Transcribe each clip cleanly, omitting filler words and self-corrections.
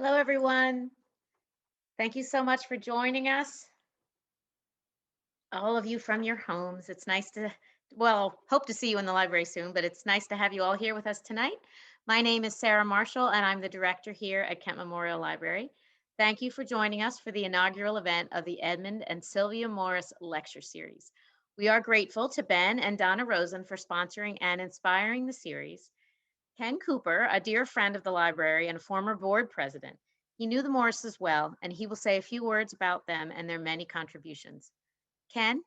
Hello, everyone. Thank you so much for joining us, all of you from your homes. It's nice to, hope to see you in the library soon, but it's nice to have you all here with us tonight. My name is Sarah Marshall, and I'm the director here at Kent Memorial Library. Thank you for joining us for the inaugural event of the Edmund and Sylvia Morris Lecture Series. We are grateful to Ben and Donna Rosen for sponsoring and inspiring the series. Ken Cooper, a dear friend of the library and a former board president, he knew the Morrises well, and he will say a few words about them and their many contributions. Ken?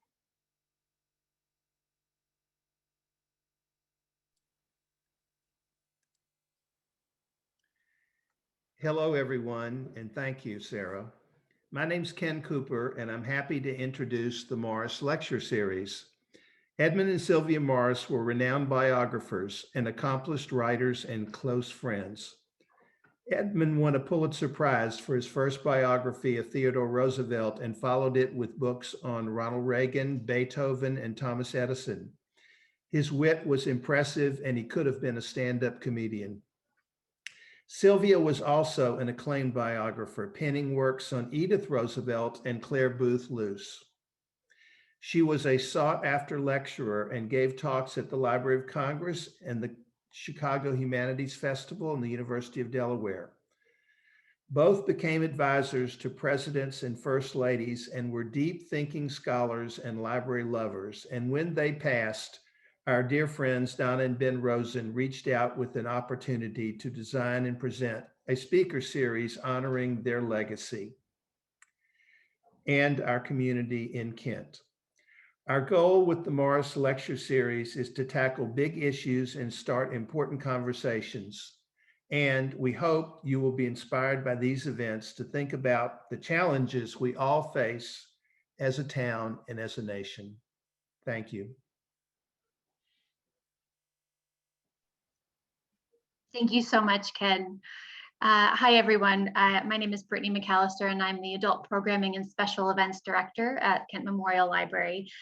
Hello, everyone, and thank you, Sarah. My name's Ken Cooper, and I'm happy to introduce the Morris Lecture Series. Edmund and Sylvia Morris were renowned biographers and accomplished writers and close friends. Edmund won a Pulitzer Prize for his first biography of Theodore Roosevelt and followed it with books on Ronald Reagan, Beethoven, and Thomas Edison. His wit was impressive, and he could have been a stand-up comedian. Sylvia was also an acclaimed biographer, penning works on Edith Roosevelt and Clare Boothe Luce. She was a sought-after lecturer and gave talks at the Library of Congress and the Chicago Humanities Festival and the University of Delaware. Both became advisors to presidents and first ladies and were deep thinking scholars and library lovers. And when they passed, our dear friends Donna and Ben Rosen reached out with an opportunity to design and present a speaker series honoring their legacy and our community in Kent. Our goal with the Morris Lecture Series is to tackle big issues and start important conversations. And we hope you will be inspired by these events to think about the challenges we all face as a town and as a nation. Thank you. Thank you so much, Ken. Hi, everyone. My name is Brittany McAllister, and I'm the Adult Programming and Special Events Director at Kent Memorial Library.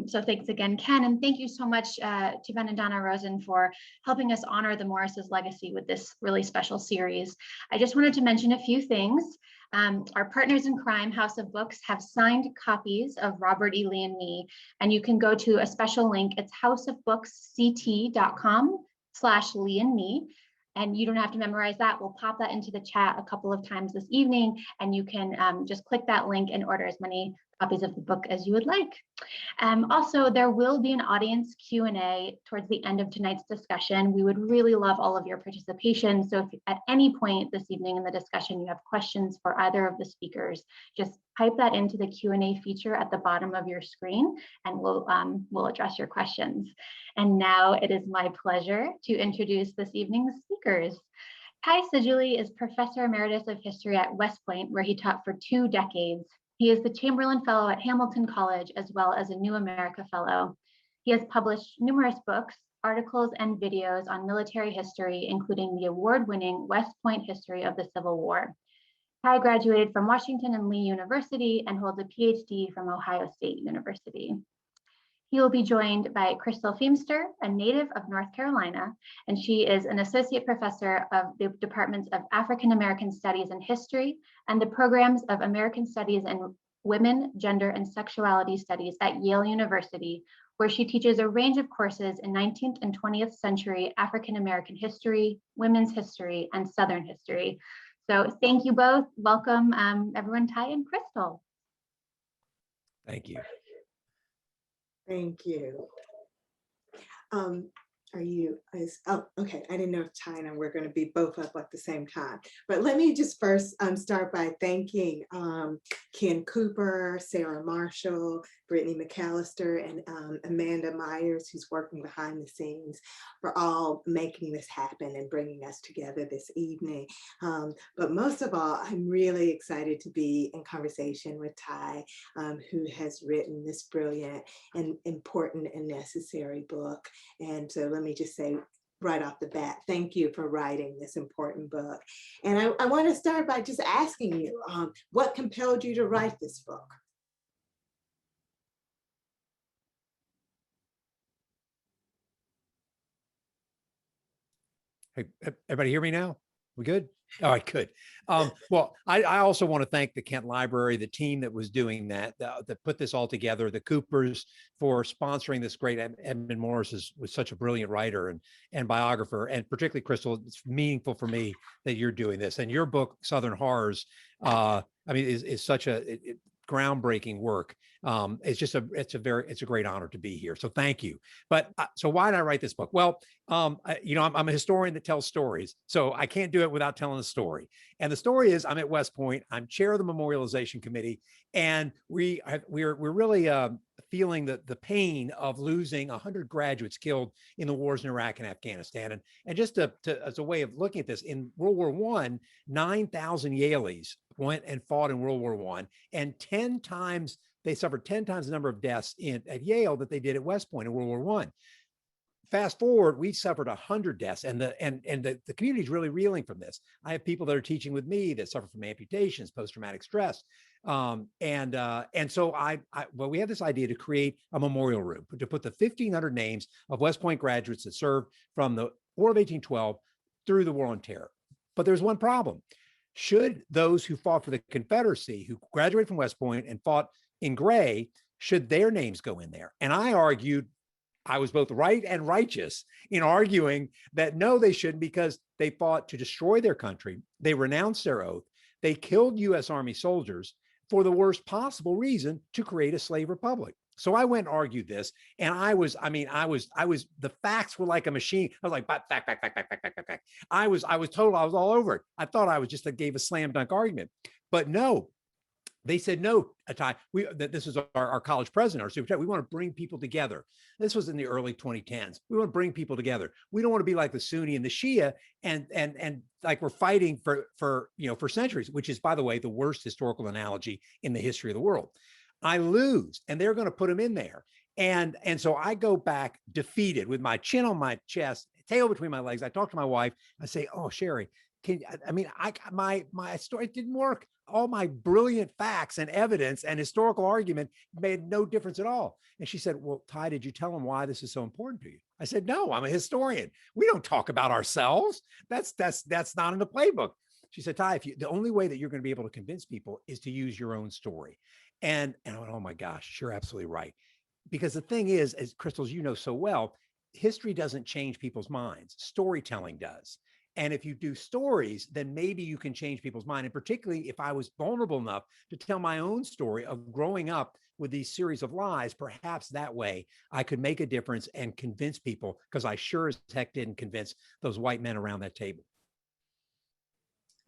So thanks again, Ken, and thank you so much to Ben and Donna Rosen for helping us honor the Morris's legacy with this really special series. I just wanted to mention a few things. Our partners in crime, House of Books, have signed copies of Robert E. Lee and Me, and you can go to a special link. It's houseofbooksct.com/Lee and Me. And you don't have to memorize that. We'll pop that into the chat a couple of times this evening, and you can just click that link and order as many copies of the book as you would like. Also, there will be an audience Q&A towards the end of tonight's discussion. We would really love all of your participation. So if at any point this evening in the discussion you have questions for either of the speakers, just type that into the Q&A feature at the bottom of your screen, and we'll address your questions. And now it is my pleasure to introduce this evening's speakers. Seidule is Professor Emeritus of History at West Point, where he taught for 2 decades. He is the Chamberlain Fellow at Hamilton College, as well as a New America Fellow. He has published numerous books, articles, and videos on military history, including the award-winning West Point History of the Civil War. Ty graduated from Washington and Lee University and holds a PhD from Ohio State University. He will be joined by Crystal Feimster, a native of North Carolina, and she is an associate professor of the departments of African American Studies and History and the programs of American Studies and Women, Gender, and Sexuality Studies at Yale University, where she teaches a range of courses in 19th and 20th century African American history, women's history, and Southern history. So thank you both. Welcome, everyone, Ty and Crystal. Thank you. Thank you. Oh, okay. I didn't know if Ty and I were going to be both up at the same time. But let me just first start by thanking Ken Cooper, Sarah Marshall, Brittany McAllister, and Amanda Myers, who's working behind the scenes, for all making this happen and bringing us together this evening. But most of all, I'm really excited to be in conversation with Ty, who has written this brilliant and important and necessary book. And so let me just say right off the bat, thank you for writing this important book. And I want to start by just asking you, what compelled you to write this book? Hey, everybody hear me now? We good? All right, good. Well, I also want to thank the Kent Library, the team that was doing that put this all together, the Coopers for sponsoring this great. Edmund Morris was such a brilliant writer and biographer, and particularly Crystal, it's meaningful for me that you're doing this. And your book, Southern Horrors, I mean, is such a groundbreaking work. It's a great honor to be here. So thank you. But so why did I write this book? Well, I'm a historian that tells stories, so I can't do it without telling a story. And the story is, I'm at West Point. I'm chair of the memorialization committee, and we're really feeling the pain of losing 100 graduates killed in the wars in Iraq and Afghanistan. And just as a way of looking at this, in World War I, 9,000 Yalees went and fought in World War I, and they suffered 10 times the number of deaths at Yale that they did at West Point in World War I. Fast forward, we suffered 100 deaths, and the community is really reeling from this. I have people that are teaching with me that suffer from amputations, post-traumatic stress, and so we have this idea to create a memorial room to put the 1,500 names of West Point graduates that served from the War of 1812 through the War on Terror. But there's one problem. Should those who fought for the Confederacy, who graduated from West Point and fought in gray, should their names go in there? And I argued, I was both right and righteous in arguing that no, they shouldn't, because they fought to destroy their country. They renounced their oath. They killed U.S. Army soldiers for the worst possible reason, to create a slave republic. So I went and argued this, and the facts were like a machine. I was like, fact. I was told I was all over it. I thought I was just gave a slam dunk argument, but no. They said, no, Atai, this is our college president, our superintendent. We want to bring people together. This was in the early 2010s. We want to bring people together. We don't want to be like the Sunni and the Shia and like we're fighting for centuries, which is, by the way, the worst historical analogy in the history of the world. I lose, and they're going to put them in there. And so I go back defeated with my chin on my chest, tail between my legs. I talk to my wife. I say, oh, Sherry, my story didn't work. All my brilliant facts and evidence and historical argument made no difference at all. And she said, well, Ty, did you tell them why this is so important to you? I said, no, I'm a historian. We don't talk about ourselves. That's not in the playbook. She said, Ty, the only way that you're going to be able to convince people is to use your own story. And I went, oh my gosh, you're absolutely right. Because the thing is, as Crystal, you know so well, history doesn't change people's minds. Storytelling does. And if you do stories, then maybe you can change people's mind. And particularly if I was vulnerable enough to tell my own story of growing up with these series of lies, perhaps that way I could make a difference and convince people, because I sure as heck didn't convince those white men around that table.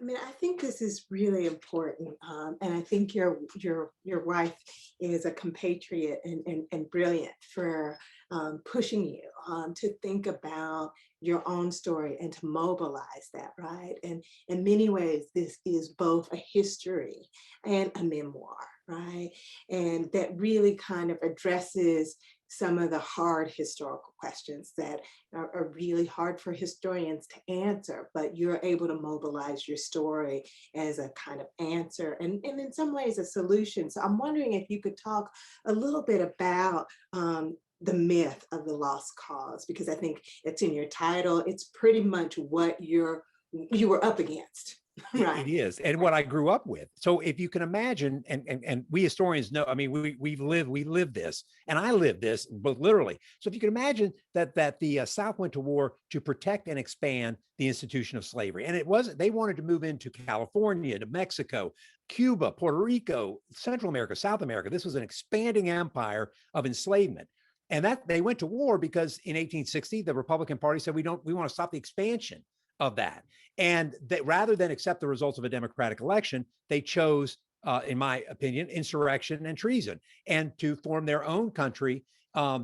I mean, I think this is really important, and I think your wife is a compatriot and brilliant for pushing you to think about your own story and to mobilize that, right? And in many ways, this is both a history and a memoir, right? And that really kind of addresses some of the hard historical questions that are really hard for historians to answer, but you're able to mobilize your story as a kind of answer and in some ways a solution. So I'm wondering if you could talk a little bit about the myth of the lost cause, because I think it's in your title. It's pretty much what you were up against. Right. It is, and what I grew up with. So if you can imagine, and we historians know, I mean, we live this, and I live this, but literally. So if you can imagine that the South went to war to protect and expand the institution of slavery, and they wanted to move into California, to Mexico, Cuba, Puerto Rico, Central America, South America. This was an expanding empire of enslavement. And that they went to war because in 1860, the Republican Party said, we want to stop the expansion of that. And that rather than accept the results of a democratic election, they chose, in my opinion, insurrection and treason, and to form their own country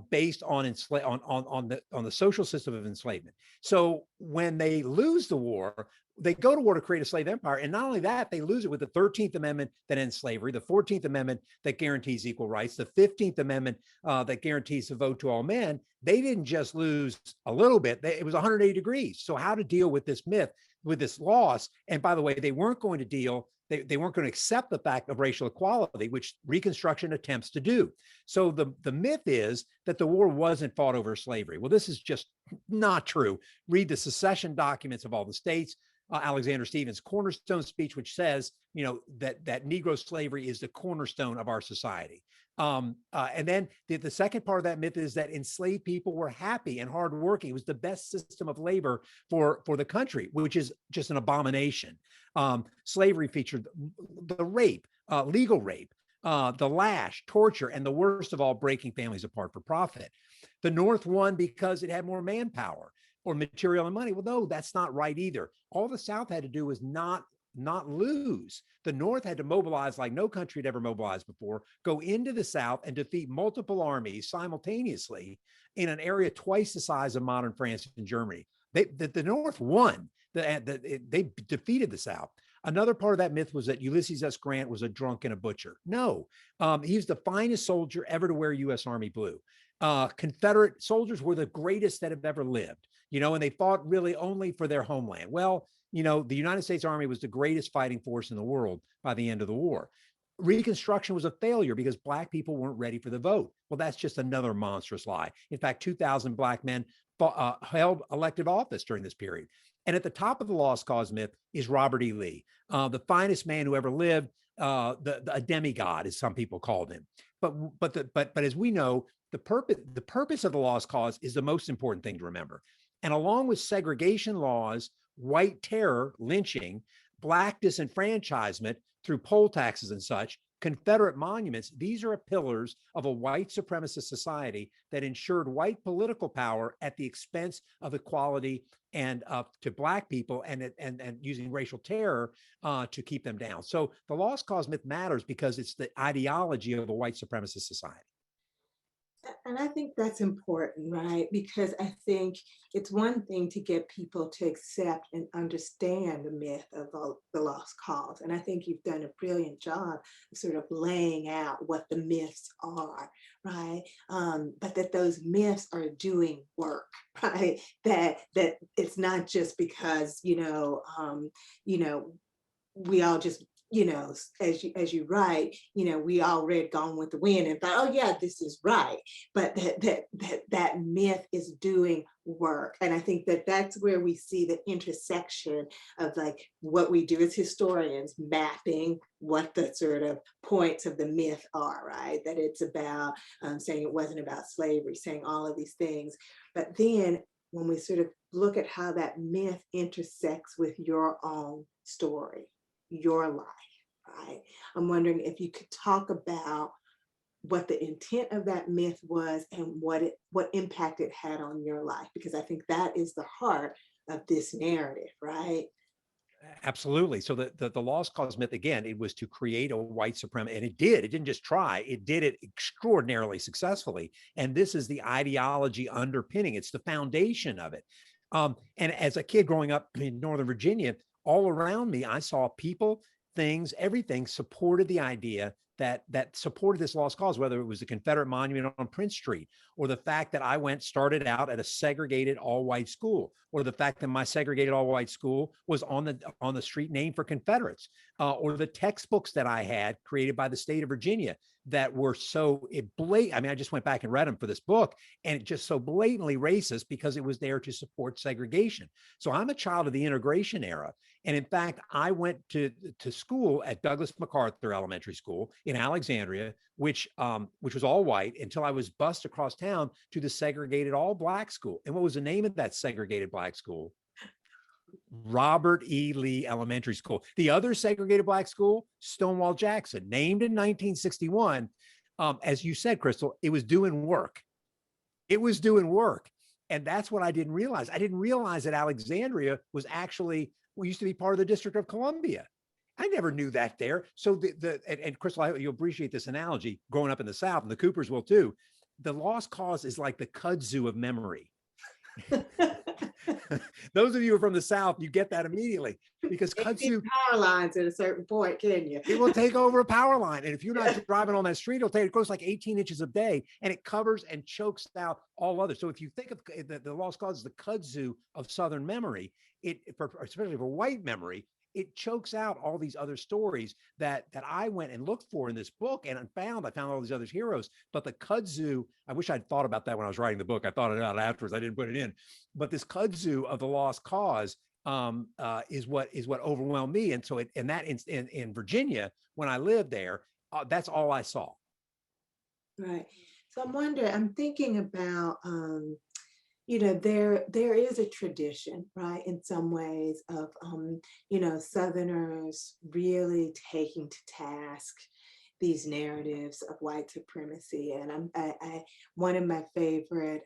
based on the social system of enslavement. So when they lose the war, they go to war to create a slave empire. And not only that, they lose it with the 13th Amendment that ends slavery, the 14th Amendment that guarantees equal rights, the 15th Amendment that guarantees the vote to all men. They didn't just lose a little bit, it was 180 degrees. So how to deal with this myth, with this loss? And by the way, they weren't going to deal, they weren't going to accept the fact of racial equality, which Reconstruction attempts to do. So the myth is that the war wasn't fought over slavery. Well, this is just not true. Read the secession documents of all the states. Alexander Stevens' cornerstone speech, which says, that Negro slavery is the cornerstone of our society. And then the second part of that myth is that enslaved people were happy and hardworking. It was the best system of labor for the country, which is just an abomination. Slavery featured the rape, legal rape, the lash, torture, and the worst of all, breaking families apart for profit. The North won because it had more manpower or material and money. Well, no, that's not right either. All the South had to do was not lose. The North had to mobilize like no country had ever mobilized before, go into the South and defeat multiple armies simultaneously in an area twice the size of modern France and Germany. The North won. They defeated the South. Another part of that myth was that Ulysses S. Grant was a drunk and a butcher. No, he's the finest soldier ever to wear U.S. Army blue. Confederate soldiers were the greatest that have ever lived, and they fought really only for their homeland. Well, the United States Army was the greatest fighting force in the world by the end of the war. Reconstruction was a failure because Black people weren't ready for the vote. Well, that's just another monstrous lie. In fact, 2,000 Black men held elective office during this period. And at the top of the lost cause myth is Robert E. Lee, the finest man who ever lived, a demigod, as some people called him. But as we know, the purpose of the lost cause is the most important thing to remember. And along with segregation laws, white terror, lynching, Black disenfranchisement through poll taxes and such, Confederate monuments, these are pillars of a white supremacist society that ensured white political power at the expense of equality and to Black people and using racial terror to keep them down. So the lost cause myth matters because it's the ideology of a white supremacist society. And I think that's important, right? Because I think it's one thing to get people to accept and understand the myth of the lost cause. And I think you've done a brilliant job of sort of laying out what the myths are, right? But that those myths are doing work, right? That it's not just because, we all just as you write, we all read Gone with the Wind and thought, oh yeah, this is right. But that myth is doing work. And I think that's where we see the intersection of like what we do as historians, mapping what the sort of points of the myth are, right? That it's about saying it wasn't about slavery, saying all of these things. But then when we sort of look at how that myth intersects with your own story, your life, right? I'm wondering if you could talk about what the intent of that myth was and what impact it had on your life, because I think that is the heart of this narrative, right? Absolutely. So the lost cause myth, again, it was to create a white supremacy, and it did. It didn't just try, it did it extraordinarily successfully. And this is the ideology underpinning. It's the foundation of it. And as a kid growing up in Northern Virginia, all around me, I saw people, things, everything supported the idea that supported this lost cause, whether it was the Confederate monument on Prince Street, or the fact that I started out at a segregated all-white school, or the fact that my segregated all-white school was on the street named for Confederates, or the textbooks that I had created by the state of Virginia that were so blatant. I mean, I just went back and read them for this book, and it just so blatantly racist because it was there to support segregation. So I'm a child of the integration era. And in fact, I went to school at Douglas MacArthur Elementary School in Alexandria, which was all white, until I was bused across town to the segregated all Black school. And what was the name of that segregated Black school? Robert E. Lee Elementary School. The other segregated Black school, Stonewall Jackson, named in 1961. As you said, Crystal, it was doing work. It was doing work. And that's what I didn't realize. I didn't realize that Alexandria was actually, we used to be part of the District of Columbia. I never knew that there. So and Crystal, you'll appreciate this analogy, growing up in the South, and the Coopers will too. The lost cause is like the kudzu of memory. Those of you who are from the South, you get that immediately, because kudzu power lines at a certain point, can you? It will take over a power line. And if you're not driving on that street, it goes like 18 inches a day, and it covers and chokes out all others. So if you think of the lost cause as the kudzu of Southern memory, especially for white memory, it chokes out all these other stories that I went and looked for in this book and I found all these other heroes. But the kudzu, I wish I'd thought about that when I was writing the book. I thought it out afterwards. I didn't put it in. But this kudzu of the lost cause is what overwhelmed me. And so in Virginia, when I lived there, that's all I saw. Right. So I'm thinking about, there is a tradition, right, in some ways of, Southerners really taking to task these narratives of white supremacy. And one of my favorite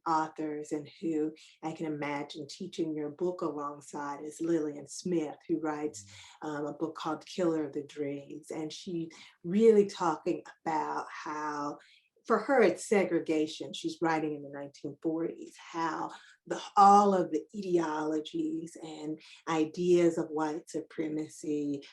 authors, and who I can imagine teaching your book alongside, is Lillian Smith, who writes a book called Killer of the Dreams. And she really talking about how, for her, it's segregation. She's writing in the 1940s, how all of the ideologies and ideas of white supremacy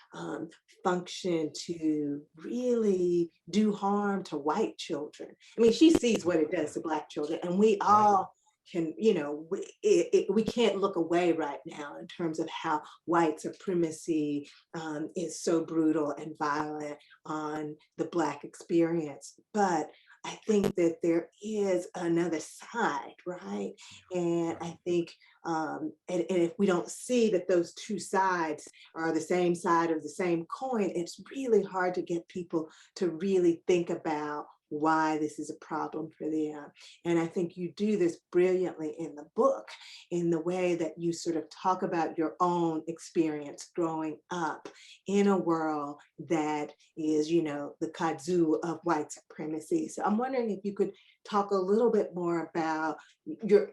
function to really do harm to white children. I mean, she sees what it does to Black children, and we all can, we can't look away right now in terms of how white supremacy is so brutal and violent on the Black experience. But I think that there is another side, right? And I think, and if we don't see that those two sides are the same side of the same coin, it's really hard to get people to really think about why this is a problem for them. And I think you do this brilliantly in the book, in the way that you sort of talk about your own experience growing up in a world that is, the kudzu of white supremacy. So I'm wondering if you could talk a little bit more about your,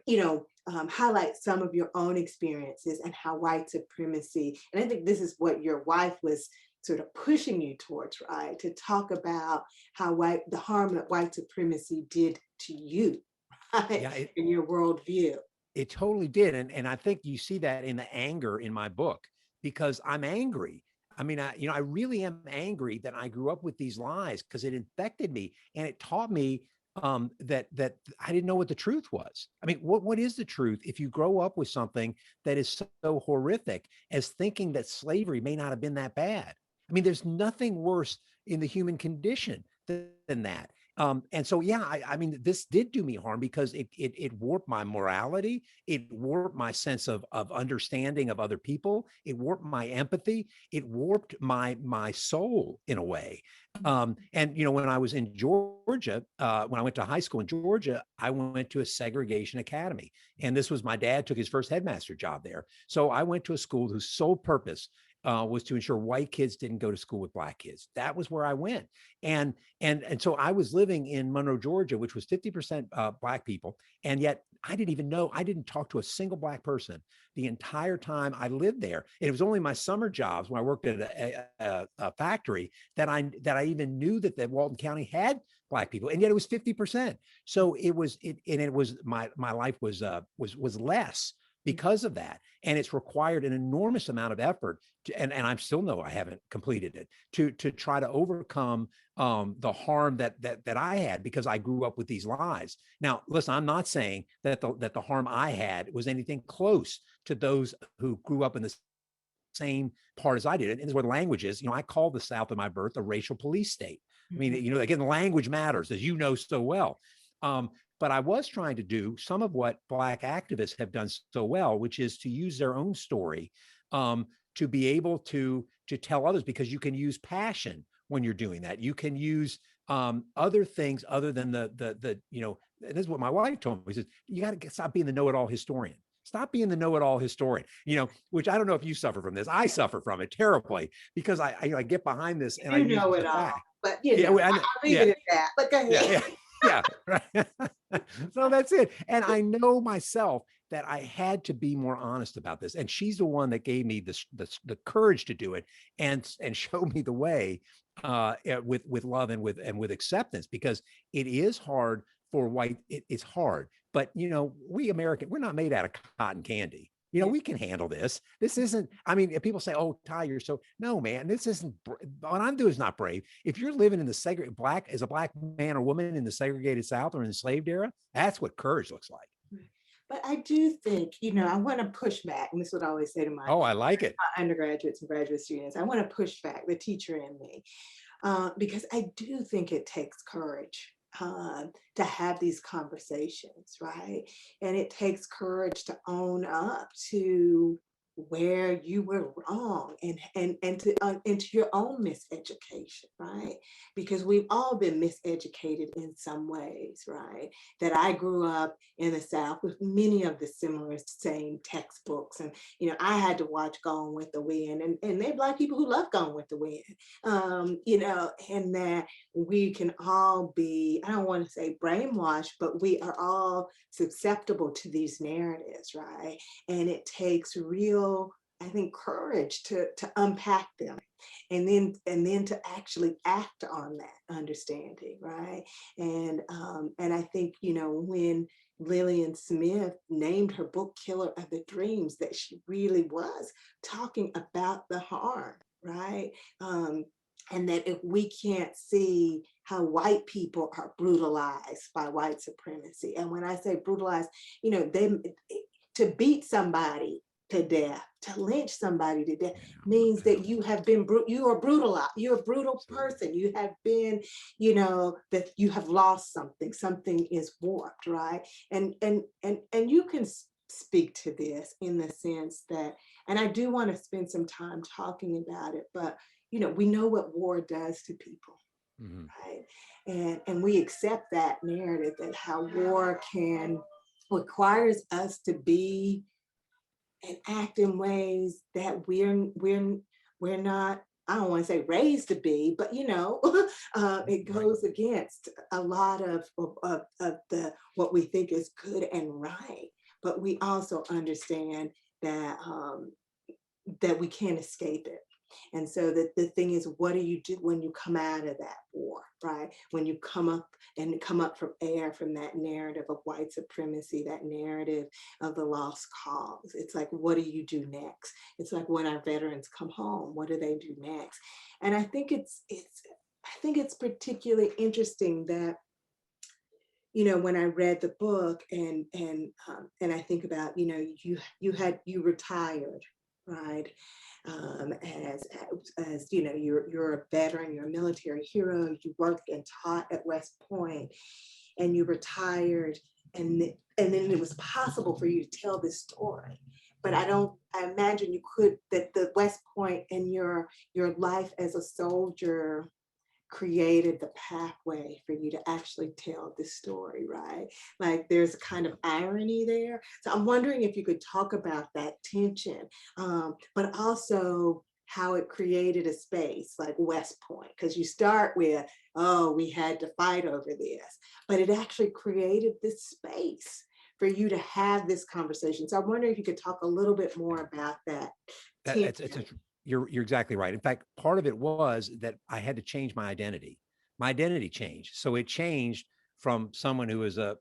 highlight some of your own experiences and how white supremacy, and I think this is what your wife was sort of pushing you towards, right? To talk about how the harm that white supremacy did to you, right? Yeah, In your worldview. it totally did. And I think you see that in the anger in my book, because I'm angry. I mean, I really am angry that I grew up with these lies, because it infected me and it taught me that I didn't know what the truth was. I mean, what is the truth if you grow up with something that is so horrific as thinking that slavery may not have been that bad? I mean, there's nothing worse in the human condition than that. And so, yeah, I mean, this did do me harm because it warped my morality. It warped my sense of understanding of other people. It warped my empathy. It warped my soul in a way. And when I was in Georgia, when I went to high school in Georgia, I went to a segregation academy, and this was my dad took his first headmaster job there. So I went to a school whose sole purpose was to ensure white kids didn't go to school with Black kids. That was where I went. And so I was living in Monroe, Georgia, which was 50% Black people. And yet I didn't talk to a single Black person the entire time I lived there. And it was only my summer jobs when I worked at a factory that I even knew that Walton County had Black people. And yet it was 50%. So my life was less because of that. And it's required an enormous amount of effort and I still know I haven't completed it to try to overcome the harm that I had because I grew up with these lies. Now, listen, I'm not saying that the harm I had was anything close to those who grew up in the same part as I did. And this is where the language is. I called the South of my birth a racial police state. I mean, again, the language matters, as you know so well. But I was trying to do some of what Black activists have done so well, which is to use their own story to be able to tell others, because you can use passion when you're doing that. You can use other things other than the and this is what my wife told me. She says, you got to stop being the know-it-all historian. Stop being the know-it-all historian, which I don't know if you suffer from this. I suffer from it terribly because I get behind this and I know it all, but I'll leave it at that. But go ahead. Yeah, right. So that's it. And I know myself that I had to be more honest about this. And she's the one that gave me the courage to do it and show me the way with love and with acceptance, because it is hard for white. It's hard, but we American, we're not made out of cotton candy. We can handle this. This isn't, I mean, if people say, oh, Ty, you're so, no, man, this isn't, what I'm doing is not brave. If you're living in the as a Black man or woman in the segregated South or in the enslaved era, that's what courage looks like. But I do think, I want to push back. And this is what I always say to my I like it. My undergraduates and graduate students. I want to push back the teacher in me because I do think it takes courage to have these conversations, right? And it takes courage to own up to where you were wrong and to your own miseducation, right? Because we've all been miseducated in some ways, right? That I grew up in the South with many of the similar same textbooks. And, I had to watch Gone with the Wind, and there are Black people who love Gone with the Wind, and that we can all be, I don't want to say brainwashed, but we are all susceptible to these narratives, right? And it takes real, I think, courage to unpack them and then to actually act on that understanding, right? And I think, when Lillian Smith named her book Killer of the Dreams, that she really was talking about the harm, right? And that if we can't see how white people are brutalized by white supremacy, and when I say brutalized, they, to beat somebody to death, to lynch somebody to death, means that you have been, you are brutalized, you're a brutal person, you have been, that you have lost something is warped, right? And you can speak to this in the sense that, and I do want to spend some time talking about it, but we know what war does to people, right? And we accept that narrative that how war requires us to be and act in ways that we're not, I don't want to say raised to be, but it goes against a lot of the what we think is good and right. But we also understand that that we can't escape it. And so the thing is, what do you do when you come out of that war, right? When you come up from air from that narrative of white supremacy, that narrative of the lost cause. It's like, what do you do next? It's like when our veterans come home, what do they do next? And I think it's particularly interesting that, when I read the book and I think about, you retired, right? As you're a veteran, you're a military hero, you worked and taught at West Point, and you retired, and then it was possible for you to tell this story. But I imagine that the West Point and your life as a soldier created the pathway for you to actually tell this story, right? Like there's a kind of irony there. So I'm wondering if you could talk about that tension, but also how it created a space like West Point, because you start with, oh, we had to fight over this, but it actually created this space for you to have this conversation. So I wonder if you could talk a little bit more about that. You're exactly right. In fact, part of it was that I had to change my identity. My identity changed. So it changed from someone who was a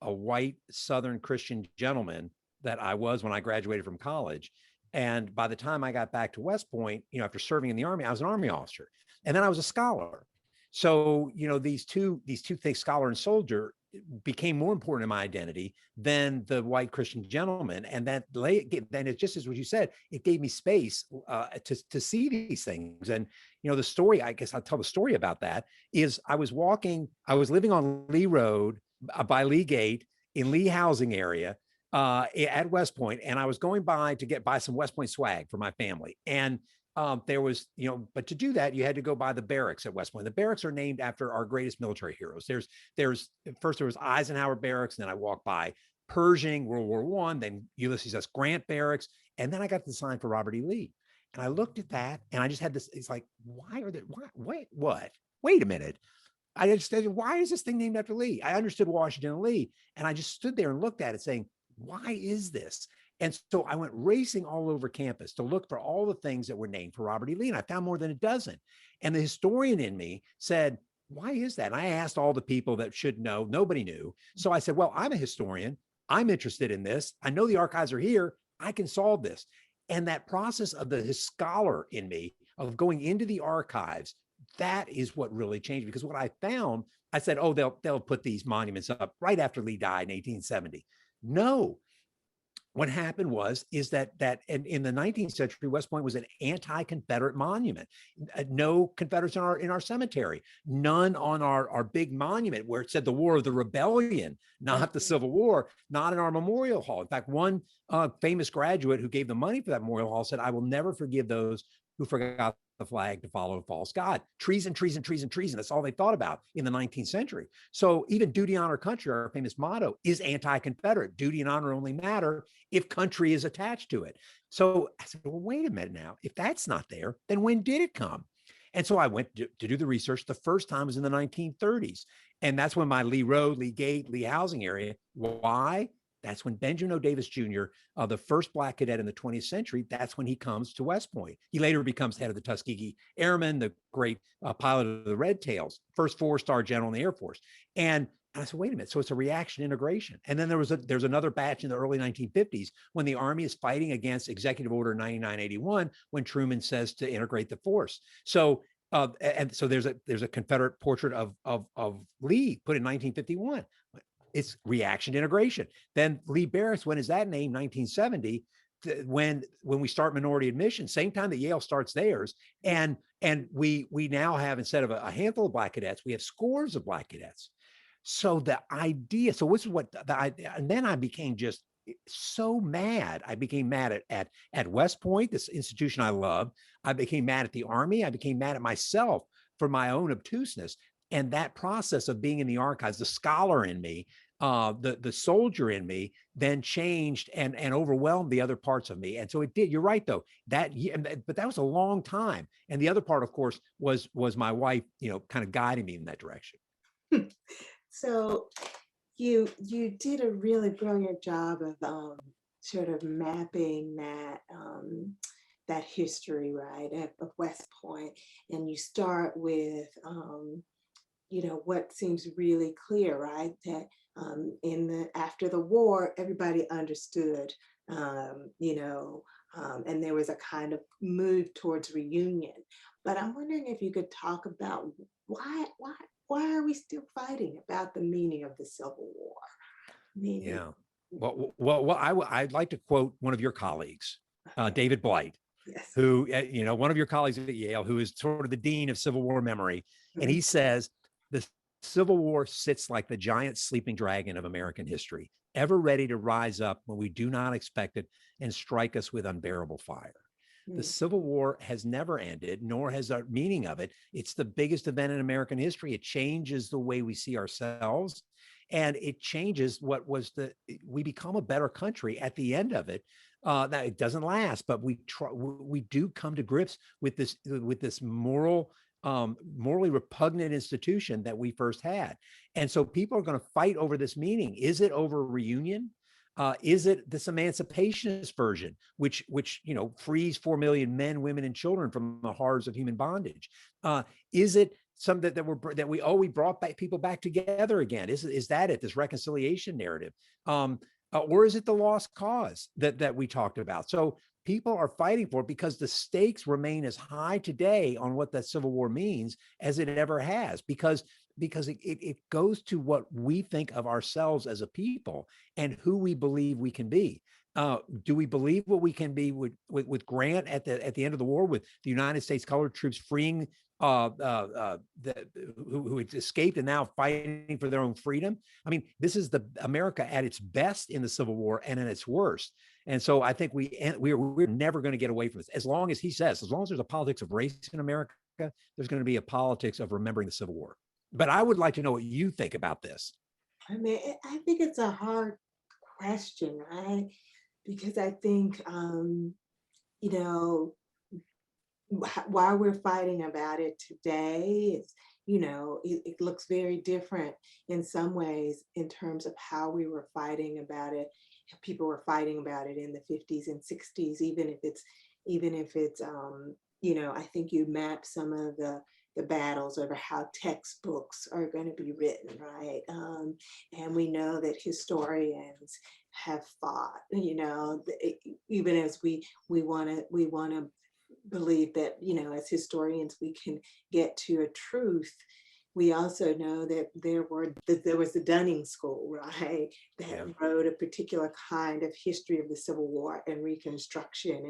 white Southern Christian gentleman that I was when I graduated from college. And by the time I got back to West Point, after serving in the Army, I was an Army officer. And then I was a scholar. So, these two things, scholar and soldier, became more important in my identity than the white Christian gentleman. And then it's just as what you said, it gave me space to see these things. And, the story, I guess I'll tell the story about that, is I was living on Lee Road by Lee Gate in Lee housing area at West Point. And I was going by to buy some West Point swag for my family. And there was, but to do that, you had to go by the barracks at West Point. The barracks are named after our greatest military heroes. First there was Eisenhower Barracks, and then I walked by Pershing, World War I, then Ulysses S. Grant Barracks, and then I got the sign for Robert E. Lee. And I looked at that, and I just had this, it's like, what? Wait a minute. I just said, why is this thing named after Lee? I understood Washington and Lee, and I just stood there and looked at it saying, why is this? And so I went racing all over campus to look for all the things that were named for Robert E. Lee, and I found more than a dozen. And the historian in me said, why is that? And I asked all the people that should know. Nobody knew. So I said, well, I'm a historian. I'm interested in this. I know the archives are here. I can solve this. And that process of the scholar in me, of going into the archives, that is what really changed. Because what I found, I said, oh, they'll put these monuments up right after Lee died in 1870. No. what happened is that in the 19th century, West Point was an anti-Confederate monument. No Confederates in our cemetery, none on our big monument where it said the War of the Rebellion, not the Civil War, not in our memorial hall. In fact, one famous graduate who gave the money for that memorial hall said, "I will never forgive those who forgot the flag to follow a false god." Treason, treason, treason, treason. That's all they thought about in the 19th century. So even duty, honor, country, our famous motto, is anti-Confederate. Duty and honor only matter if country is attached to it. So I said, well, wait a minute now. If that's not there, then when did it come? And so I went to do the research. The first time was in the 1930s. And that's when my Lee Road, Lee Gate, Lee housing area. Why? That's when Benjamin O. Davis Jr., the first Black cadet in the 20th century, that's when he comes to West Point. He later becomes head of the Tuskegee Airmen, the great pilot of the Red Tails, first 4-star general in the Air Force. And I said, wait a minute. So it's a reaction integration. And then there's another batch in the early 1950s when the Army is fighting against Executive Order 9981 when Truman says to integrate the force. So and so there's a Confederate portrait of Lee put in 1951. It's reaction integration. Then Lee Barracks, when is that named? 1970, when we start minority admission, same time that Yale starts theirs. And we now have, instead of a handful of Black cadets, we have scores of Black cadets. So the idea, so this is what and then I became just so mad. I became mad at West Point, this institution I love. I became mad at the Army. I became mad at myself for my own obtuseness. And that process of being in the archives, the scholar in me, the soldier in me, then changed and overwhelmed the other parts of me. And so it did. You're right, though. But that was a long time. And the other part, of course, was my wife, kind of guiding me in that direction. So you did a really brilliant job of sort of mapping that history, right, of West Point, and you start with what seems really clear, right, that after the war, everybody understood, and there was a kind of move towards reunion. But I'm wondering if you could talk about why are we still fighting about the meaning of the Civil War? Yeah. Well, I'd like to quote one of your colleagues, David Blight, yes, who, one of your colleagues at Yale, who is sort of the dean of Civil War memory. And he says, the Civil War sits like the giant sleeping dragon of American history, ever ready to rise up when we do not expect it and strike us with unbearable fire. The Civil War has never ended, nor has the meaning of it. It's the biggest event in American history. It changes the way we see ourselves, and it changes we become a better country at the end of it. That it doesn't last, but we do come to grips with this morally repugnant institution that we first had. And so people are going to fight over this meaning. Is it over reunion? Is it this emancipationist version, which frees 4 million men, women, and children from the horrors of human bondage? Is it some that we brought people back together again? Is that it? This reconciliation narrative, or is it the lost cause that we talked about? So people are fighting for it because the stakes remain as high today on what that Civil War means as it ever has, because it goes to what we think of ourselves as a people and who we believe we can be. Do we believe what we can be with Grant at the end of the war, with the United States colored troops freeing who had escaped and now fighting for their own freedom? I mean, this is the America at its best in the Civil War and at its worst. And so I think we're never going to get away from this. As long as there's a politics of race in America, there's going to be a politics of remembering the Civil War. But I would like to know what you think about this. I mean, I think it's a hard question, right? Because I think, why we're fighting about it today is, it looks very different in some ways in terms of how we were fighting about it. People were fighting about it in the 50s and 60s, even if it's, I think you map some of the battles over how textbooks are going to be written, right? And we know that historians have fought, even as we want to believe that, as historians, we can get to a truth. we also know that there was the Dunning School, right, that Yeah. wrote a particular kind of history of the Civil War and Reconstruction,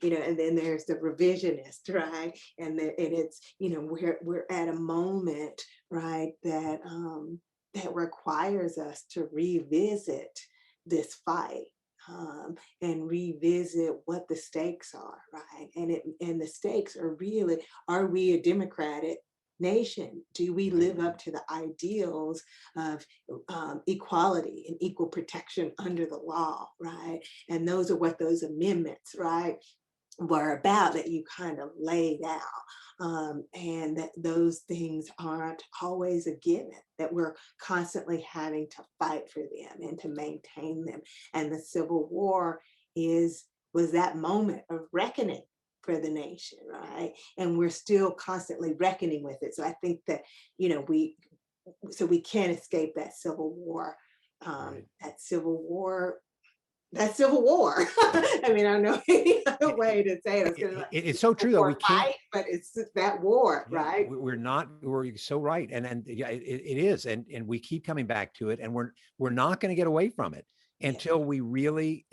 and then there's the revisionist, right, and it's we're at a moment, right, that that requires us to revisit this fight. And revisit what the stakes are, right? And the stakes are really, are we a democratic nation? Do we live up to the ideals of equality and equal protection under the law, right? And those are what those amendments, right, were about, that you kind of laid out. And that those things aren't always a given, that we're constantly having to fight for them and to maintain them. And the Civil War was that moment of reckoning for the nation, right? And we're still constantly reckoning with it. So I think that, we can't escape that Civil War. That Civil War I mean, I don't know any other way to say it. It's so true, though. We can't, fight, but it's that war, yeah, right? we're so right. And yeah, it is. And we keep coming back to it, and we're not going to get away from it until we really,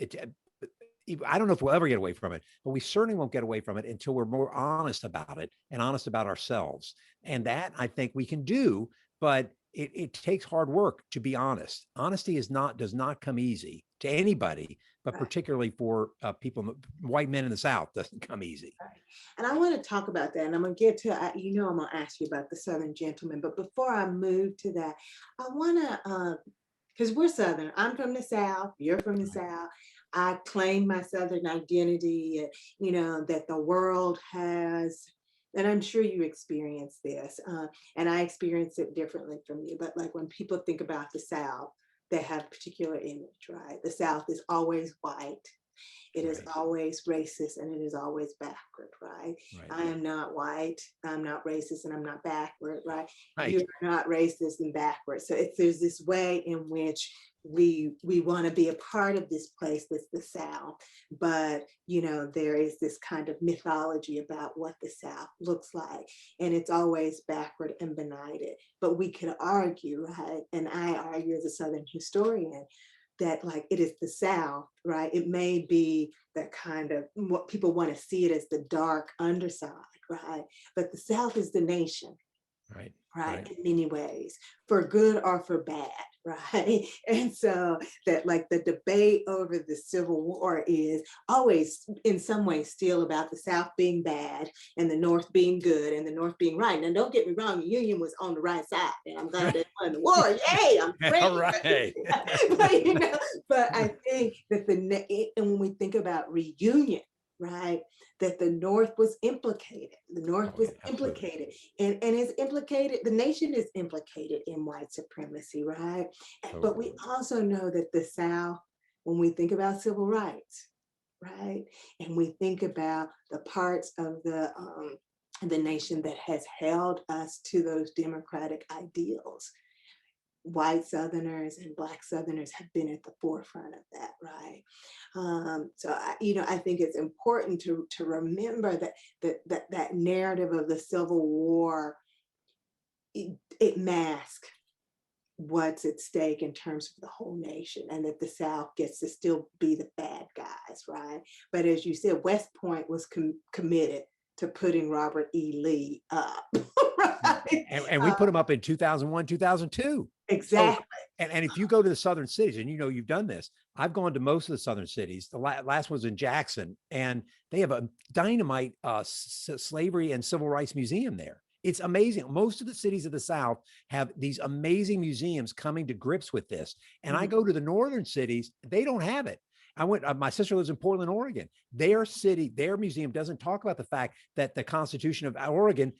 I don't know if we'll ever get away from it, but we certainly won't get away from it until we're more honest about it and honest about ourselves. And that I think we can do, but it takes hard work to be honest. Honesty does not come easy to anybody, but Right. particularly for people, white men in the South, doesn't come easy. Right. And I want to talk about that, and I'm going to get to, I'm going to ask you about the Southern gentleman, but before I move to that, I want to, because we're Southern, I'm from the South, you're from the South. I claim my Southern identity, that the world has, and I'm sure you experience this, and I experience it differently from you, but like when people think about the South, they have a particular image, right? The South is always white. It is always racist, and it is always backward, right? I am not white, I'm not racist, and I'm not backward, right? You're not racist and backward. So there's this way in which we want to be a part of this place that's the South, but there is this kind of mythology about what the South looks like, and it's always backward and benighted. But we could argue, right, and I argue as a Southern historian, that like it is the South, right? It may be that kind of what people want to see it as the dark underside, right? But the South is the nation, right? In many ways, for good or for bad, right? And so that like the debate over the Civil War is always in some ways still about the South being bad and the North being good and the North being right. Now, don't get me wrong, the Union was on the right side, and I'm glad they won the war. Yay, I'm great. All right. But I think that and when we think about reunion, right, that the North was implicated. The North was implicated, and it's implicated. The nation is implicated in white supremacy, right? But we also know that the South, when we think about civil rights, right, and we think about the parts of the nation that has held us to those democratic ideals, white Southerners and Black Southerners have been at the forefront of that, right? So I think it's important to remember that narrative of the Civil War, it masks what's at stake in terms of the whole nation, and that the South gets to still be the bad guys, right? But as you said, West Point was committed to putting Robert E. Lee up. Right? And we put him up in 2001, 2002. Exactly. So, and if you go to the southern cities, and you've done this, I've gone to most of the southern cities. The last was in Jackson, and they have a dynamite slavery and civil rights museum there. It's amazing. Most of the cities of the South have these amazing museums coming to grips with this. And I go to the northern cities, they don't have it. My sister lives in Portland, Oregon. Their museum doesn't talk about the fact that the Constitution of Oregon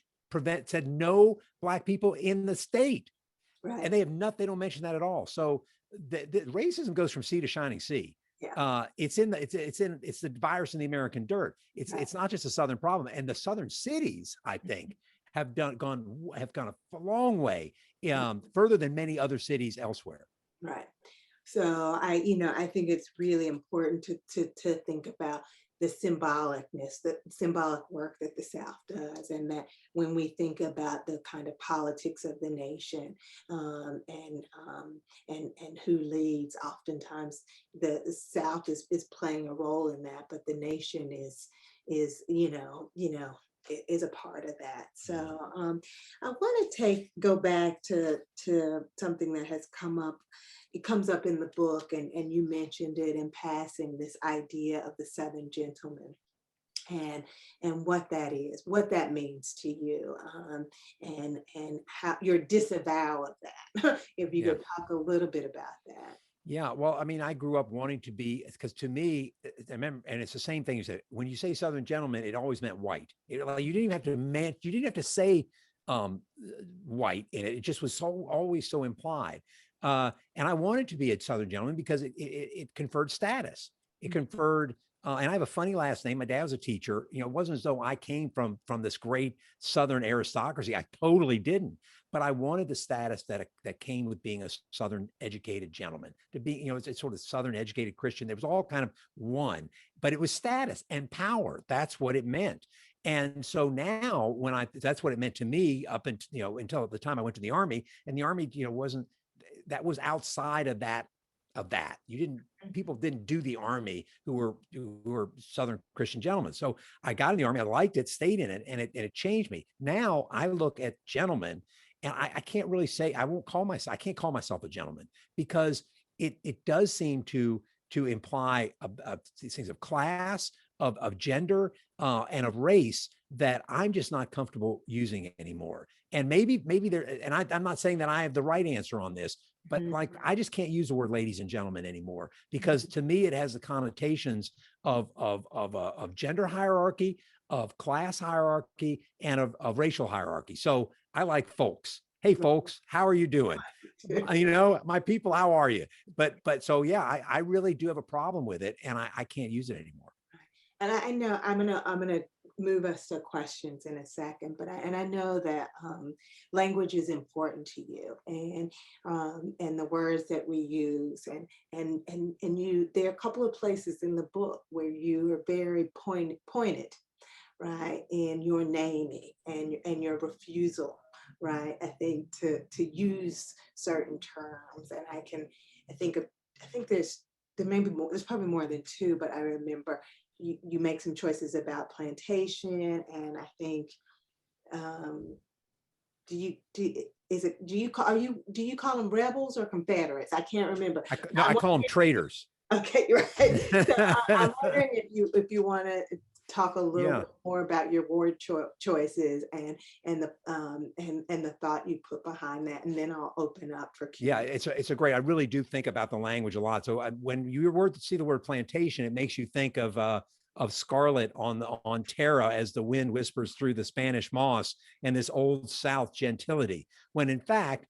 said no Black people in the state. Right. And they don't mention that at all. So the racism goes from sea to shining sea. Yeah. It's the virus in the American dirt. It's not just a Southern problem. And the Southern cities, I think, have gone a long way, further than many other cities elsewhere. Right. So I think it's really important to think about the symbolicness, the symbolic work that the South does, and that when we think about the kind of politics of the nation, and who leads, oftentimes the South is playing a role in that, but the nation is is a part of that. So I want to go back to something that has come up. It comes up in the book, and you mentioned it in passing, this idea of the Southern gentleman, and what that is, what that means to you, and how your disavow of that. If you Yeah. could talk a little bit about that. Yeah, well, I mean, I grew up wanting to be, because to me, I remember, and it's the same thing you said. When you say Southern gentleman, it always meant white. Like, you didn't even have to you didn't have to say white in it. It just was always so implied. And I wanted to be a Southern gentleman because it conferred status. It conferred, and I have a funny last name. My dad was a teacher. You know, it wasn't as though I came from this great Southern aristocracy. I totally didn't. But I wanted the status that came with being a Southern educated gentleman, to be, it's sort of Southern educated Christian. There was all kind of one, but it was status and power. That's what it meant. And so now that's what it meant to me up until, until the time I went to the Army, and the Army, that was outside of that. People didn't do the Army who were Southern Christian gentlemen. So I got in the Army, I liked it, stayed in it, and it changed me. Now I look at gentlemen, and I can't really say, I can't call myself a gentleman, because it does seem to imply these things of class, of gender, and of race, that I'm just not comfortable using it anymore. And maybe there, and I'm not saying that I have the right answer on this, but like, I just can't use the word ladies and gentlemen anymore, because to me, it has the connotations of gender hierarchy, of class hierarchy, and of racial hierarchy. So I like folks. Hey, folks, how are you doing? My people, how are you? But so, yeah, I really do have a problem with it, and I can't use it anymore. And I know I'm gonna move us to questions in a second, but I know that language is important to you, and the words that we use, and you. There are a couple of places in the book where you are very pointed, right, in your naming and your refusal, right. I think to use certain terms, and I think there may be more. There's probably more than two, but I remember you make some choices about plantation, and I think do you call them rebels or Confederates? I can't remember. I call them traitors. Okay, right. So I'm wondering if you want to talk a little bit more about your word choices and the thought you put behind that, and then I'll open up for Q&A. Yeah, it's a great. I really do think about the language a lot. So when you see the word plantation, it makes you think of scarlet on Terra as the wind whispers through the Spanish moss, and this old South gentility. When in fact,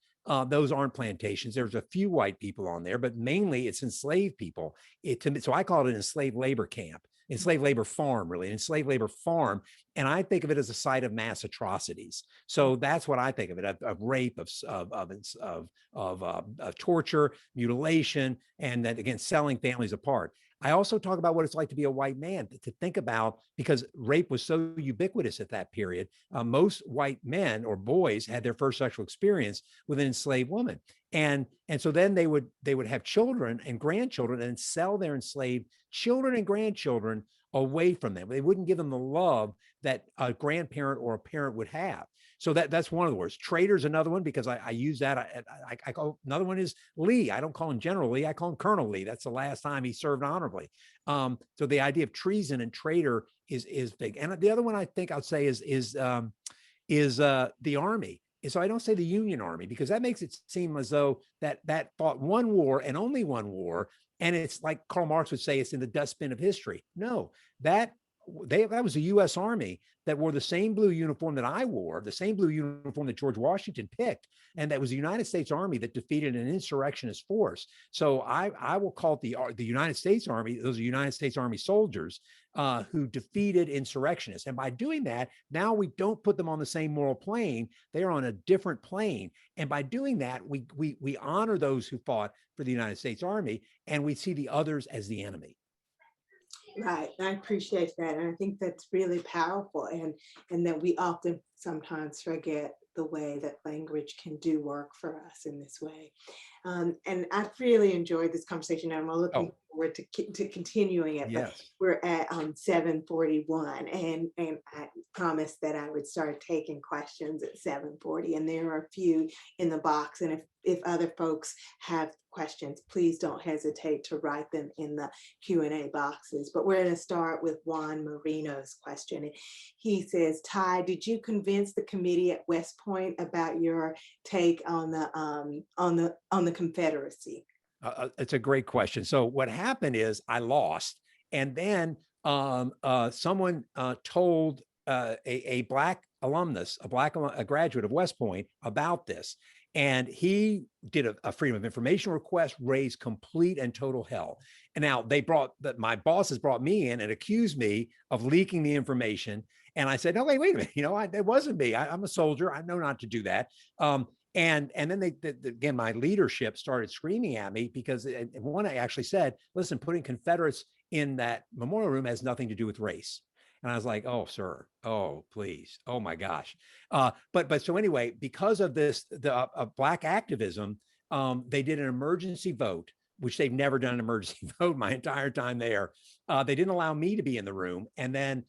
those aren't plantations. There's a few white people on there, but mainly it's enslaved people. So I call it an enslaved labor camp, enslaved labor farm, really, an enslaved labor farm. And I think of it as a site of mass atrocities. So that's what I think of it, of rape, of torture, mutilation, and that, again, selling families apart. I also talk about what it's like to be a white man, to think about, because rape was so ubiquitous at that period. Most white men or boys had their first sexual experience with an enslaved woman. And so then they would have children and grandchildren and sell their enslaved children and grandchildren away from them. They wouldn't give them the love that a grandparent or a parent would have. So that's one of the words. Traitor's another one, because I use that. I call another one is Lee. I don't call him General Lee. I call him Colonel Lee. That's the last time he served honorably. So the idea of treason and traitor is big. And the other one I think I'll say is the Army. So I don't say the Union Army, because that makes it seem as though that fought one war and only one war. And it's like Karl Marx would say, it's in the dustbin of history. No, that was the U.S. Army that wore the same blue uniform that I wore, the same blue uniform that George Washington picked. And that was the United States Army that defeated an insurrectionist force. So I will call it the United States Army. Those are United States Army soldiers who defeated insurrectionists. And by doing that, now we don't put them on the same moral plane. They are on a different plane. And by doing that, we honor those who fought for the United States Army, and we see the others as the enemy. Right. I appreciate that. And I think that's really powerful, and that we often sometimes forget the way that language can do work for us in this way. And I've really enjoyed this conversation. And I'm looking Oh, forward to continuing it. But yes. we're at 7:41, and I promised that I would start taking questions at 7:40. And there are a few in the box. And if other folks have questions, please don't hesitate to write them in the Q&A boxes. But we're going to start with Juan Marino's question. He says, Ty, did you convince the committee at West Point about your take on the Confederacy? It's a great question. So what happened is I lost, and then someone told a black alumnus, a graduate of West Point, about this, and he did a Freedom of Information request, raised complete and total hell. And now my bosses brought me in and accused me of leaking the information. And I said, no, wait a minute. It wasn't me. I'm a soldier. I know not to do that. And then again, my leadership started screaming at me because one actually said, listen, putting Confederates in that memorial room has nothing to do with race. And I was like, oh, sir, oh, please, oh my gosh. But so anyway, because of this, the black activism, they did an emergency vote, which they've never done an emergency vote my entire time there. They didn't allow me to be in the room. And then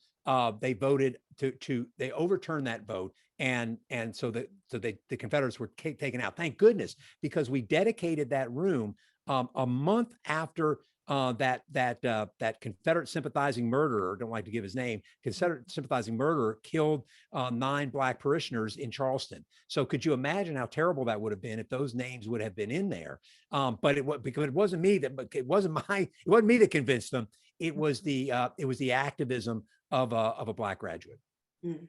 they voted they overturned that vote. And so the Confederates were taken out. Thank goodness, because we dedicated that room a month after that Confederate sympathizing murderer, don't like to give his name, Confederate sympathizing murderer killed 9 black parishioners in Charleston. So could you imagine how terrible that would have been if those names would have been in there? But because it wasn't me it wasn't me that convinced them. It was the activism of a black graduate.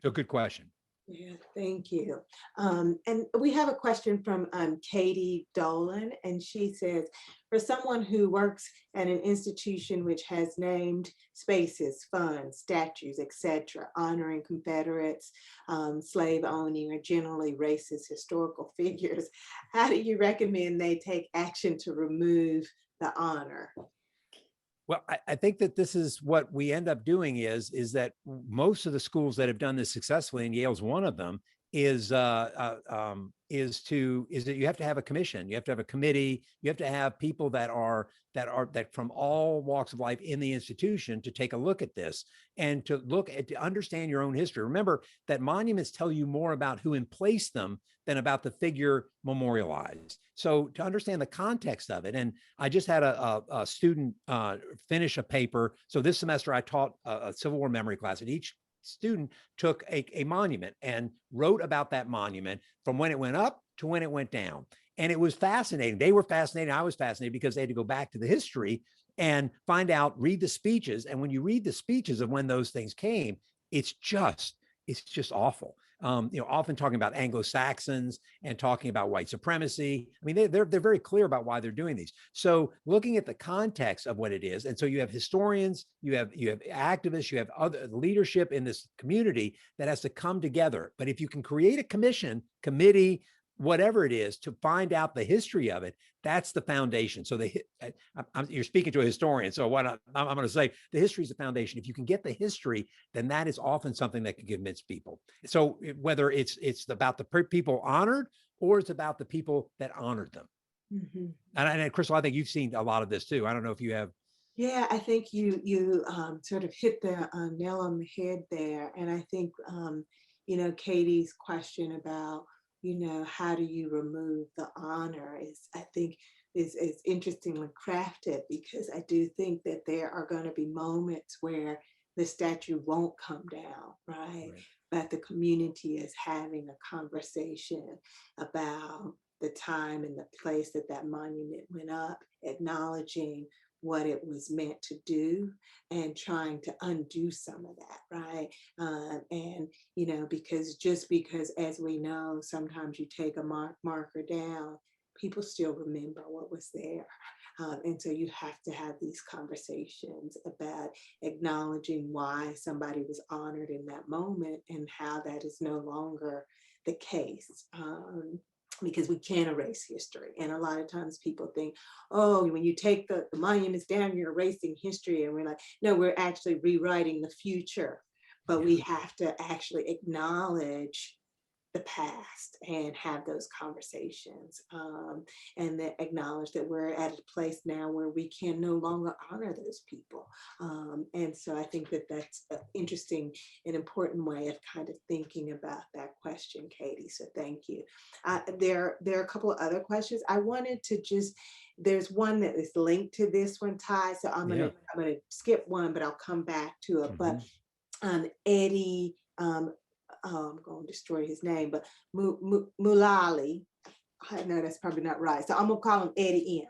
So good question. Yeah, thank you. And we have a question from Katie Dolan, and she says, for someone who works at an institution which has named spaces, funds, statues, etc., honoring Confederates, slave owning, or generally racist historical figures, how do you recommend they take action to remove the honor? Well, I think that this is what we end up doing is that most of the schools that have done this successfully, and Yale's one of them, is that you have to have a commission, you have to have a committee, you have to have people that from all walks of life in the institution to take a look at this and to understand your own history. Remember that monuments tell you more about who emplaced them than about the figure memorialized. So to understand the context of it, and I just had a student finish a paper. So this semester I taught a Civil War memory class, and each student took a monument and wrote about that monument from when it went up to when it went down. And it was fascinating. They were fascinated. I was fascinated because they had to go back to the history and find out, read the speeches. And when you read the speeches of when those things came, it's just awful. Often talking about Anglo-Saxons and talking about white supremacy. I mean, they're very clear about why they're doing these. So looking at the context of what it is, and so you have historians, you have activists, you have other leadership in this community that has to come together. But if you can create a committee, whatever it is, to find out the history of it, that's the foundation. So you're speaking to a historian. So what I'm going to say, the history is the foundation. If you can get the history, then that is often something that can convince people. So whether it's about the people honored or it's about the people that honored them. Mm-hmm. And Crystal, I think you've seen a lot of this too. I don't know if you have. Yeah, I think you sort of hit the nail on the head there. And I think, Katie's question about, how do you remove the honor is interestingly crafted, because I do think that there are going to be moments where the statue won't come down, right? But the community is having a conversation about the time and the place that monument went up, acknowledging what it was meant to do and trying to undo some of that, right? And because as we know, sometimes you take a marker down, people still remember what was there. And so you have to have these conversations about acknowledging why somebody was honored in that moment and how that is no longer the case. because we can't erase history. And a lot of times people think, oh, when you take the monuments down, you're erasing history. And we're like, no, we're actually rewriting the future. But we have to actually acknowledge the past and have those conversations, and that acknowledge that we're at a place now where we can no longer honor those people. And so I think that that's an interesting and important way of kind of thinking about that question, Katie. So thank you. There are a couple of other questions. I wanted to just, there's one that is linked to this one, Ty. So I'm gonna skip one, but I'll come back to it. But Eddie, I'm going to destroy his name, but Mulali, I know that's probably not right, so I'm gonna call him Eddie M.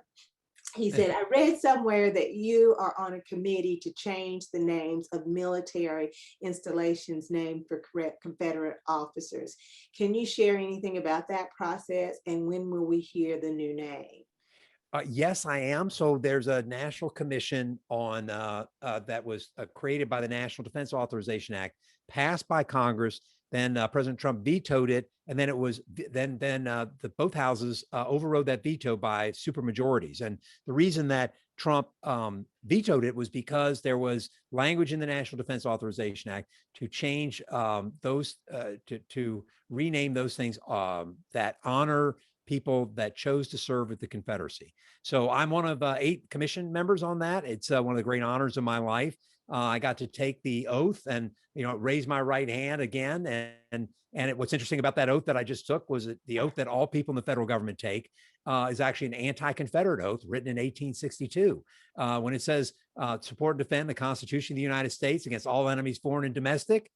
He said, I read somewhere that you are on a committee to change the names of military installations named for correct Confederate officers. Can you share anything about that process, and when will we hear the new name? Yes, I am. So there's a national commission on that was created by the National Defense Authorization Act, passed by Congress. Then President Trump vetoed it, and then it was both houses overrode that veto by supermajorities. And the reason that Trump vetoed it was because there was language in the National Defense Authorization Act to change those to rename those things that honor people that chose to serve with the Confederacy. So I'm one of 8 commission members on that. It's one of the great honors of my life. I got to take the oath and, raise my right hand again. And what's interesting about that oath that I just took was that the oath that all people in the federal government take is actually an anti-Confederate oath written in 1862. When it says support and defend the Constitution of the United States against all enemies, foreign and domestic,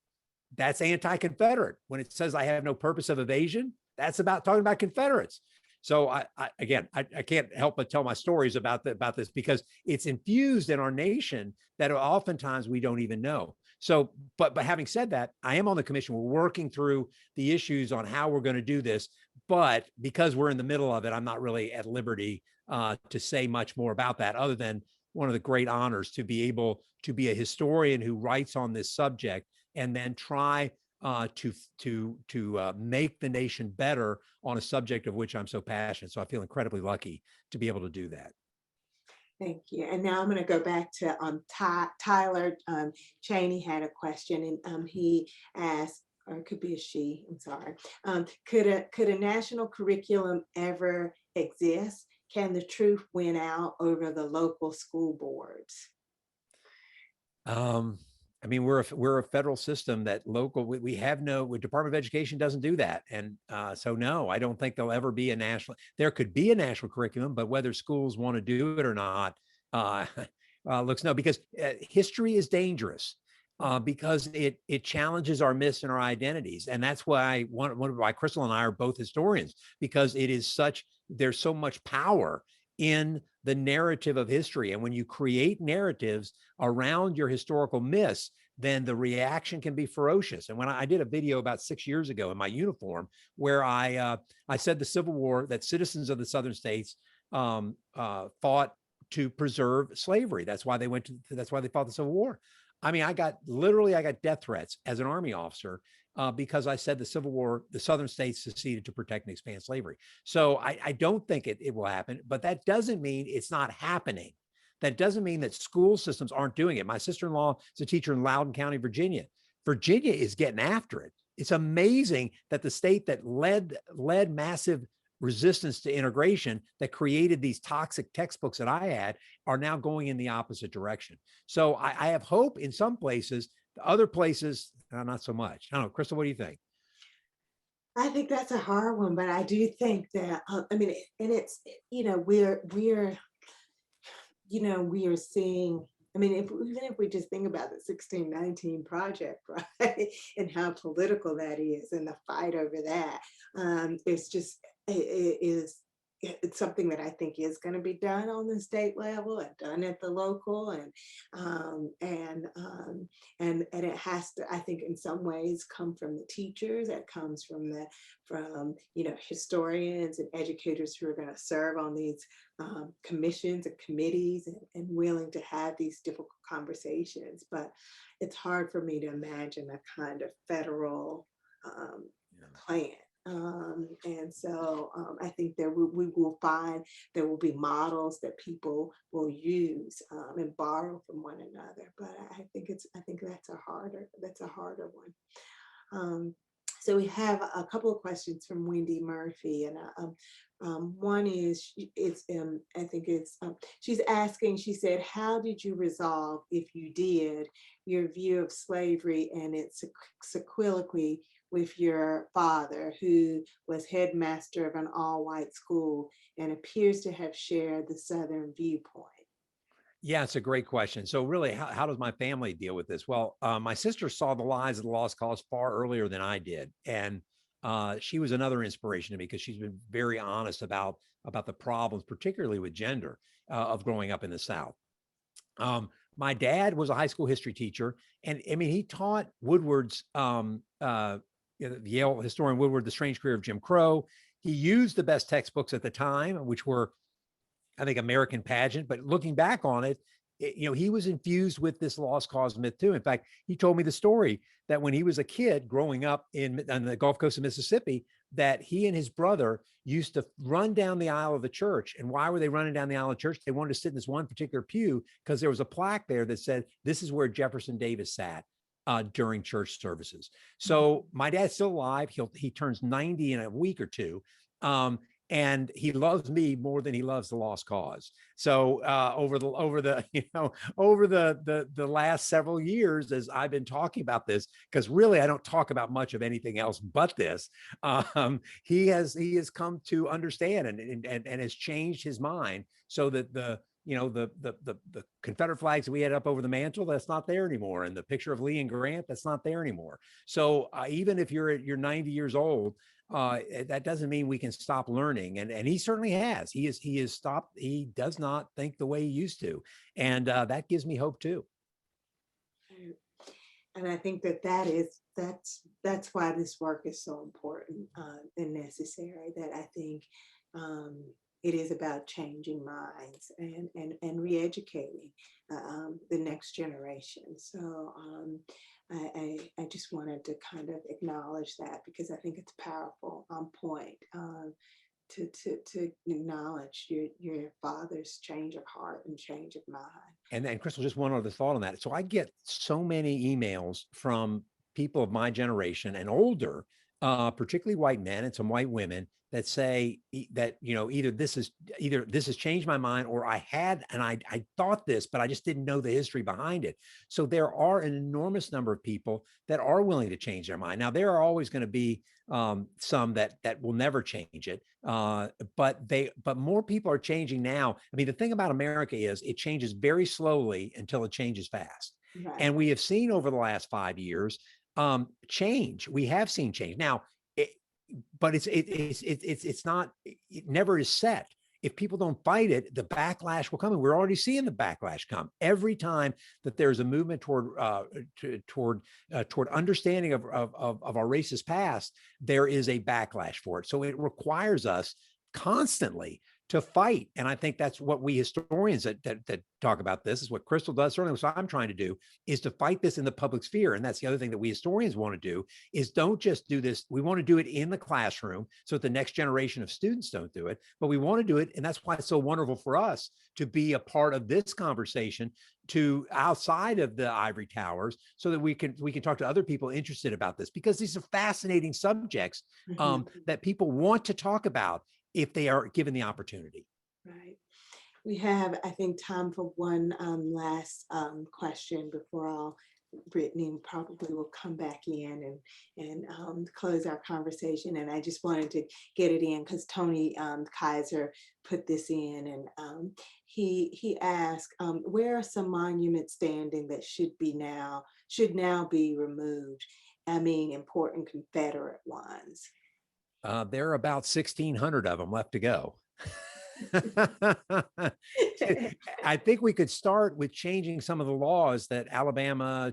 that's anti-Confederate. When it says I have no purpose of evasion, that's about talking about Confederates. So I can't help but tell my stories about this because it's infused in our nation that oftentimes we don't even know. So, but having said that, I am on the commission. We're working through the issues on how we're going to do this. But because we're in the middle of it, I'm not really at liberty to say much more about that, other than one of the great honors to be able to be a historian who writes on this subject and then try to make the nation better on a subject of which I'm so passionate. So I feel incredibly lucky to be able to do that. Thank you. And now I'm going to go back to Tyler Cheney had a question, and he asked, or it could be a she, I'm sorry. Could a national curriculum ever exist? Can the truth win out over the local school boards? I mean, we're a federal system that we have no Department of Education doesn't do that. And so, no, I don't think there'll ever be a national, there could be a national curriculum, but whether schools want to do it or not, looks no, because history is dangerous because it challenges our myths and our identities. And that's why why Crystal and I are both historians, because there's so much power in the narrative of history. And when you create narratives around your historical myths, then the reaction can be ferocious. And when I did a video about 6 years ago in my uniform, where I said the Civil War, that citizens of the Southern states fought to preserve slavery. That's why they fought the Civil War. I mean, I got death threats as an Army officer because I said the Civil War, the Southern states seceded to protect and expand slavery. So I don't think it will happen, but that doesn't mean it's not happening. That doesn't mean that school systems aren't doing it. My sister-in-law is a teacher in Loudoun County, Virginia. Virginia is getting after it. It's amazing that the state that led massive resistance to integration, that created these toxic textbooks that I had, are now going in the opposite direction. So I have hope in some places. Other places, not so much. I don't know, Crystal, what do you think? I think that's a hard one, but I do think that I mean, and it's we are seeing. I mean, even if we just think about the 1619 project, right, and how political that is, and the fight over that, it's something that I think is going to be done on the state level and done at the local, and it has to, I think, in some ways come from the teachers. It comes from historians and educators who are going to serve on these commissions and committees, and willing to have these difficult conversations. But it's hard for me to imagine a kind of federal plan And so I think that we will find there will be models that people will use and borrow from one another. But I think that's a harder one. So we have a couple of questions from Wendy Murphy, and one is I think it's she's asking. She said, "How did you resolve, if you did, your view of slavery and its sequelae with your father, who was headmaster of an all-white school and appears to have shared the Southern viewpoint?" Yeah, it's a great question. So really, how does my family deal with this? Well, my sister saw the lies of the lost cause far earlier than I did. And she was another inspiration to me because she's been very honest about the problems, particularly with gender, of growing up in the South. My dad was a high school history teacher, and I mean, he taught Woodward's Yale historian Woodward, The Strange Career of Jim Crow. He used the best textbooks at the time, which were, I think, American Pageant. But looking back on it, he was infused with this lost cause myth too. In fact, he told me the story that when he was a kid growing up on the Gulf Coast of Mississippi, that he and his brother used to run down the aisle of the church. And why were they running down the aisle of the church? They wanted to sit in this one particular pew because there was a plaque there that said, "This is where Jefferson Davis sat during church services." So my dad's still alive. He turns 90 in a week or two. And he loves me more than he loves the lost cause. So over the last several years, as I've been talking about this, because really I don't talk about much of anything else but this, he has come to understand and has changed his mind so that the Confederate flags we had up over the mantle, that's not there anymore. And the picture of Lee and Grant, that's not there anymore. So even if you're 90 years old, that doesn't mean we can stop learning. And he certainly has. He has stopped. He does not think the way he used to. And that gives me hope too. And I think that's why this work is so important and necessary. That I think it is about changing minds and re-educating the next generation. So I just wanted to kind of acknowledge that, because I think it's powerful point to acknowledge your father's change of heart and change of mind. And then, Crystal, just one other thought on that. So I get so many emails from people of my generation and older, particularly white men and some white women, that say that, either this has changed my mind, or I thought this, but I just didn't know the history behind it. So there are an enormous number of people that are willing to change their mind. Now, there are always going to be some that will never change it, but more people are changing now. I mean, the thing about America is it changes very slowly until it changes fast. Right. And we have seen over the last 5 years change. We have seen change now. But it's not, it never is set. If people don't fight it, the backlash will come. And we're already seeing the backlash come every time that there's a movement toward understanding of our racist past. There is a backlash for it. So it requires us constantly to fight. And I think that's what we historians that talk about this is what Crystal does. Certainly what I'm trying to do is to fight this in the public sphere. And that's the other thing that we historians want to do is don't just do this. We want to do it in the classroom so that the next generation of students don't do it, but we want to do it. And that's why it's so wonderful for us to be a part of this conversation to outside of the ivory towers so that we can talk to other people interested about this, because these are fascinating subjects that people want to talk about if they are given the opportunity. Right. We have, I think, time for one last question before Brittany probably will come back in and close our conversation. And I just wanted to get it in because Tony Kaiser put this in, and he asked, where are some monuments standing that should now be removed? I mean, important Confederate ones. There are about 1,600 of them left to go. I think we could start with changing some of the laws that Alabama,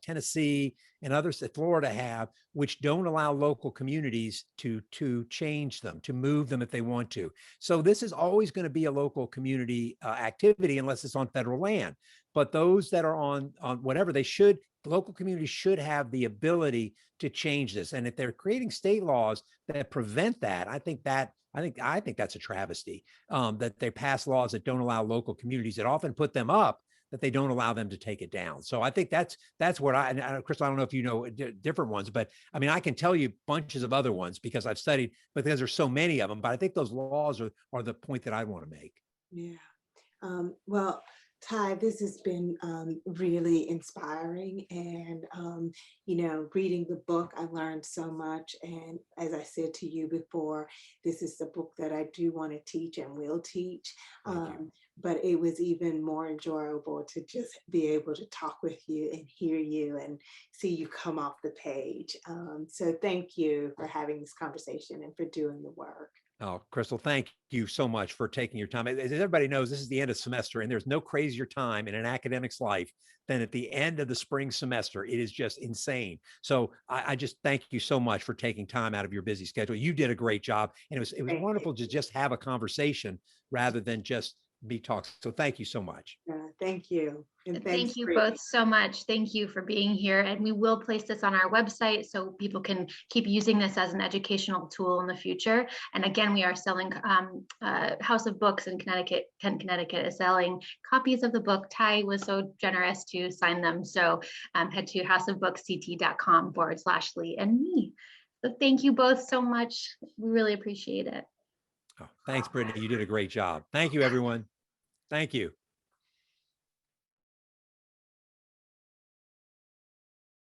Tennessee, and others that Florida have, which don't allow local communities to change them, to move them if they want to. So this is always going to be a local community activity unless it's on federal land. But those that are on whatever, they should, local communities should have the ability to change this. And if they're creating state laws that prevent that, I think that's a travesty. That they pass laws that don't allow local communities that often put them up, that they don't allow them to take it down. So I think that's what Crystal, I don't know if you know different ones, but I mean, I can tell you bunches of other ones because I've studied, because there's so many of them. But I think those laws are the point that I want to make. Yeah. Well, Ty, this has been really inspiring. And, reading the book, I learned so much. And as I said to you before, this is the book that I do want to teach and will teach. But it was even more enjoyable to just be able to talk with you and hear you and see you come off the page. So thank you for having this conversation and for doing the work. Oh, Crystal, thank you so much for taking your time. As everybody knows, this is the end of semester, and there's no crazier time in an academic's life than at the end of the spring semester. It is just insane. So I just thank you so much for taking time out of your busy schedule. You did a great job, and it was wonderful to just have a conversation rather than just be talking. So thank you so much. Thank you. And thank you both so much. Thank you for being here. And we will place this on our website so people can keep using this as an educational tool in the future. And again, we are selling, House of Books in Connecticut, Kent, Connecticut is selling copies of the book. Ty was so generous to sign them. So head to houseofbooksct.com/Lee and me. So thank you both so much. We really appreciate it. Oh, thanks, Brittany. You did a great job. Thank you, everyone. Thank you.